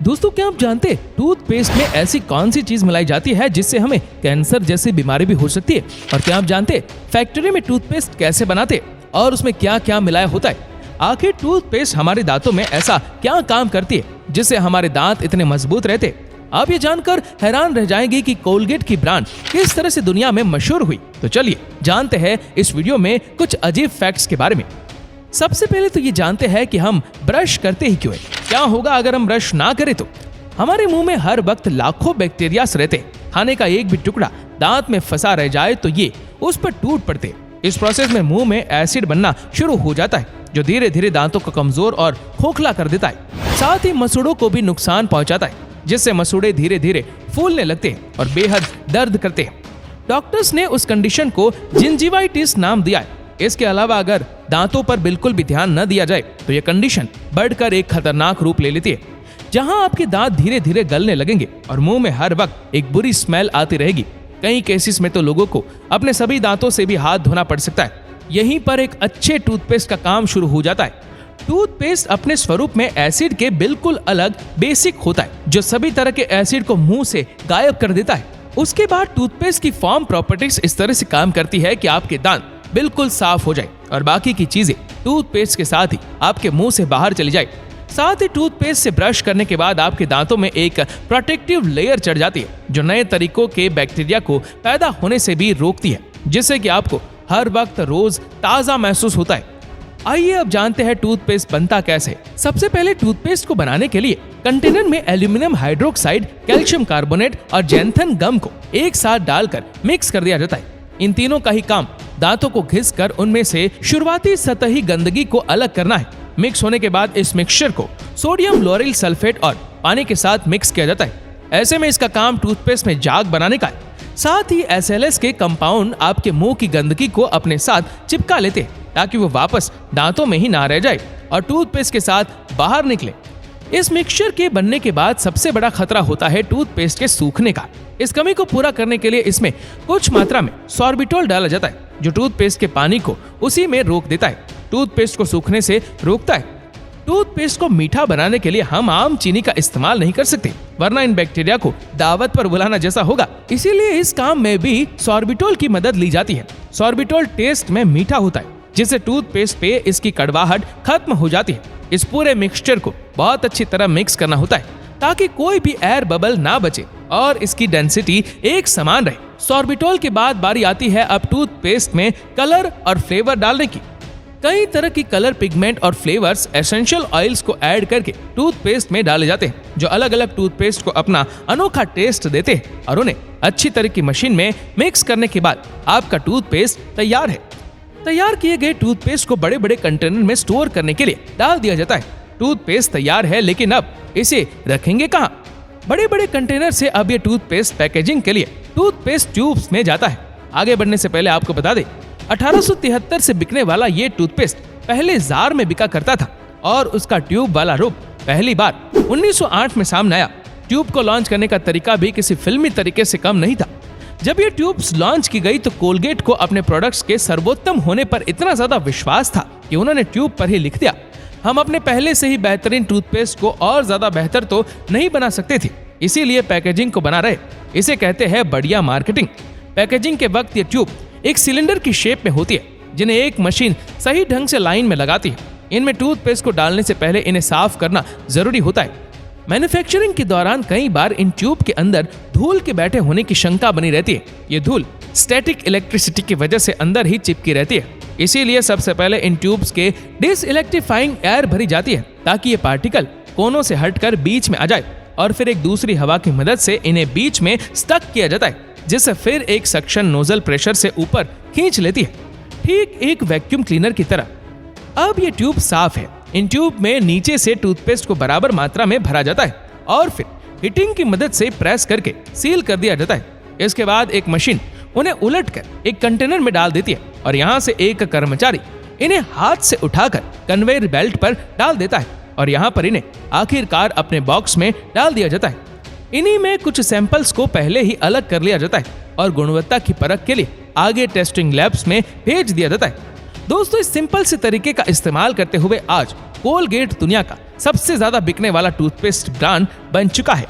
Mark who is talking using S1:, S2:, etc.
S1: दोस्तों, क्या आप जानते हैं टूथपेस्ट में ऐसी कौन सी चीज मिलाई जाती है जिससे हमें कैंसर जैसी बीमारी भी हो सकती है? और क्या आप जानते हैं फैक्ट्री में टूथपेस्ट कैसे बनाते हैं और उसमें क्या क्या मिलाया होता है? आखिर टूथपेस्ट हमारे दांतों में ऐसा क्या काम करती है जिससे हमारे दांत इतने मजबूत रहते हैं? आप ये जानकर हैरान रह जाएंगे कि कोलगेट की ब्रांड किस तरह से दुनिया में मशहूर हुई। तो चलिए जानते हैं इस वीडियो में कुछ अजीब फैक्ट्स के बारे में। सबसे पहले तो ये जानते हैं कि हम ब्रश करते ही क्यों हैं। क्या होगा अगर हम ब्रश ना करें तो? हमारे मुंह में हर वक्त लाखों बैक्टीरिया रहते हैं। खाने का एक भी टुकड़ा दांत में फंसा रह जाए तो ये उस पर टूट पड़ते हैं। इस प्रोसेस में मुंह में एसिड बनना शुरू हो जाता है जो धीरे धीरे दांतों को कमजोर और खोखला कर देता है। साथ ही मसूड़ों को भी नुकसान पहुंचाता है जिससे मसूड़े धीरे धीरे फूलने लगते हैं और बेहद दर्द करते हैं। डॉक्टर्स ने उस कंडीशन को जिंजिवाइटिस नाम दिया है। इसके अलावा अगर दांतों पर बिल्कुल भी ध्यान न दिया जाए तो यह कंडीशन बढ़कर एक खतरनाक रूप ले लेती है, जहां आपके दांत धीरे धीरे गलने लगेंगे और मुंह में हर वक्त एक बुरी स्मेल आती रहेगी। कई केसेस में तो लोगों को अपने सभी दांतों से भी हाथ धोना पड़ सकता है। यहीं पर एक अच्छे टूथपेस्ट का काम शुरू हो जाता है। टूथपेस्ट अपने स्वरूप में एसिड के बिल्कुल अलग बेसिक होता है जो सभी तरह के एसिड को मुंह से गायब कर देता है। उसके बाद टूथपेस्ट की फॉर्म प्रॉपर्टीज इस तरह से काम करती है कि आपके दांत बिल्कुल साफ हो जाए और बाकी की चीजें टूथपेस्ट के साथ ही आपके मुंह से बाहर चली जाए। साथ ही टूथपेस्ट से ब्रश करने के बाद आपके दांतों में एक प्रोटेक्टिव लेयर चढ़ जाती है जो नए तरीकों के बैक्टीरिया को पैदा होने से भी रोकती है, जिससे कि आपको हर वक्त रोज ताजा महसूस होता है। आइए अब जानते हैं टूथपेस्ट बनता कैसे। सबसे पहले टूथपेस्ट को बनाने के लिए कंटेनर में एल्यूमिनियम हाइड्रोक्साइड, कैल्शियम कार्बोनेट और जैंथन गम को एक साथ डालकर मिक्स कर दिया जाता है। इन तीनों का ही काम दांतों को घिसकर उनमें से शुरुआती सतही गंदगी को अलग करना है। मिक्स होने के बाद इस मिक्सचर को सोडियम लोरिल सल्फेट और पानी के साथ मिक्स किया जाता है। ऐसे में इसका काम टूथपेस्ट में जाग बनाने का है। साथ ही SLS के कंपाउंड आपके मुंह की गंदगी को अपने साथ चिपका लेते हैं ताकि वो वापस दांतों में ही ना रह जाए और टूथपेस्ट के साथ बाहर निकले। इस मिक्सचर के बनने के बाद सबसे बड़ा खतरा होता है टूथपेस्ट के सूखने का। इस कमी को पूरा करने के लिए इसमें कुछ मात्रा में सॉर्बिटोल डाला जाता है जो टूथपेस्ट के पानी को उसी में रोक देता है, टूथपेस्ट को सूखने से रोकता है। टूथपेस्ट को मीठा बनाने के लिए हम आम चीनी का इस्तेमाल नहीं कर सकते, वरना इन बैक्टीरिया को दावत पर बुलाना जैसा होगा। इसीलिए इस काम में भी सॉर्बिटोल की मदद ली जाती है। सॉर्बिटोल टेस्ट में मीठा होता है जिससे टूथपेस्ट पे इसकी कड़वाहट खत्म हो जाती है। इस पूरे मिक्सचर को बहुत अच्छी तरह मिक्स करना होता है ताकि कोई भी एयर बबल ना बचे और इसकी डेंसिटी एक समान रहे। सॉर्बिटोल के बाद बारी आती है अब टूथपेस्ट में कलर और फ्लेवर डालने की। कई तरह की कलर, पिगमेंट और फ्लेवर्स एसेंशियल ऑयल्स को ऐड करके टूथपेस्ट में डाले जाते हैं जो अलग अलग टूथपेस्ट को अपना अनोखा टेस्ट देते हैं और उन्हें अच्छी तरह की मशीन में मिक्स करने के बाद आपका टूथपेस्ट तैयार है। तैयार किए गए टूथपेस्ट को बड़े बड़े कंटेनर में स्टोर करने के लिए डाल दिया जाता है। टूथपेस्ट तैयार है, लेकिन अब इसे रखेंगे कहाँ? बड़े बड़े कंटेनर से अब ये टूथपेस्ट पैकेजिंग के लिए टूथपेस्ट ट्यूब्स में जाता है। आगे बढ़ने से पहले आपको बता दें 1873 से बिकने वाला ये टूथपेस्ट पहले जार में बिका करता था और उसका ट्यूब वाला रूप पहली बार 1908 में सामने आया। ट्यूब को लॉन्च करने का तरीका भी किसी फिल्मी तरीके से कम नहीं था। जब ये ट्यूब्स लॉन्च की गई तो कोलगेट को अपने प्रोडक्ट्स के सर्वोत्तम होने पर इतना ज्यादा विश्वास था कि उन्होंने ट्यूब पर ही लिख दिया, हम अपने पहले से ही बेहतरीन टूथपेस्ट को और ज्यादा बेहतर तो नहीं बना सकते थे, इसीलिए पैकेजिंग को बना रहे। इसे कहते हैं बढ़िया मार्केटिंग। पैकेजिंग के वक्त ये ट्यूब एक सिलेंडर की शेप में होती है जिन्हें एक मशीन सही ढंग से लाइन में लगाती है। इनमें टूथपेस्ट को डालने से पहले इन्हें साफ करना जरूरी होता है। मैन्युफैक्चरिंग के दौरान कई बार इन ट्यूब के अंदर धूल के बैठे होने की शंका बनी रहती है। ये धूल स्टैटिक इलेक्ट्रिसिटी की वजह से अंदर ही चिपकी रहती है, इसीलिए सबसे पहले इन ट्यूब्स के डिसइलेक्ट्रीफाइंग एयर भरी जाती है ताकि ये पार्टिकल कोनों से हटकर बीच में आ जाए और फिर एक दूसरी हवा की मदद से इन्हें बीच में स्टक किया जाता है, जिससे फिर एक सक्शन नोजल प्रेशर से ऊपर खींच लेती है, ठीक एक वैक्यूम क्लीनर की तरह। अब ये ट्यूब साफ है। इन ट्यूब में नीचे से टूथपेस्ट को बराबर मात्रा में भरा जाता है और फिर हीटिंग की मदद से प्रेस करके सील कर दिया जाता है। इसके बाद एक मशीन उन्हें उलटकर एक कंटेनर में डाल देती है और यहाँ से एक कर्मचारी इन्हें हाथ से उठाकर कन्वेयर बेल्ट पर डाल देता है और यहाँ पर इन्हें आखिरकार अपने बॉक्स में डाल दिया जाता है। इन्हीं में कुछ सैंपल्स को पहले ही अलग कर लिया जाता है और गुणवत्ता की परख के लिए आगे टेस्टिंग लैब्स में भेज दिया जाता है। दोस्तों, इस सिंपल से तरीके का इस्तेमाल करते हुए आज कोलगेट दुनिया का सबसे ज्यादा बिकने वाला टूथपेस्ट ब्रांड बन चुका है।